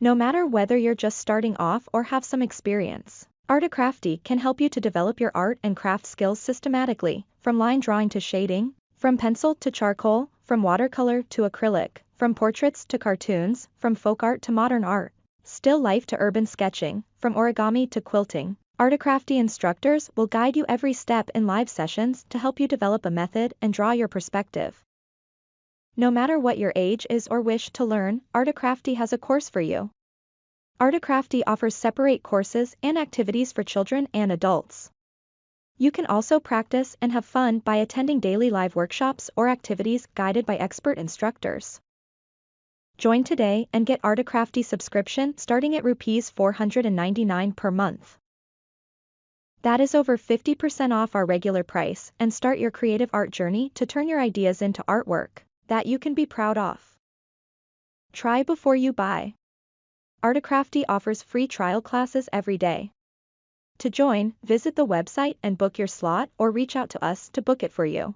No matter whether you're just starting off or have some experience, Articrafti can help you to develop your art and craft skills systematically, from line drawing to shading, from pencil to charcoal, from watercolor to acrylic, from portraits to cartoons, from folk art to modern art, still life to urban sketching, from origami to quilting. Articrafti instructors will guide you every step in live sessions to help you develop a method and draw your perspective. No matter what your age is or wish to learn, Articrafti has a course for you. Articrafti offers separate courses and activities for children and adults. You can also practice and have fun by attending daily live workshops or activities guided by expert instructors. Join today and get Articrafti subscription starting at Rs 499 per month. That is over 50% off our regular price, and start your creative art journey to turn your ideas into artwork that you can be proud of. Try before you buy. Articrafti offers free trial classes every day. To join, visit the website and book your slot or reach out to us to book it for you.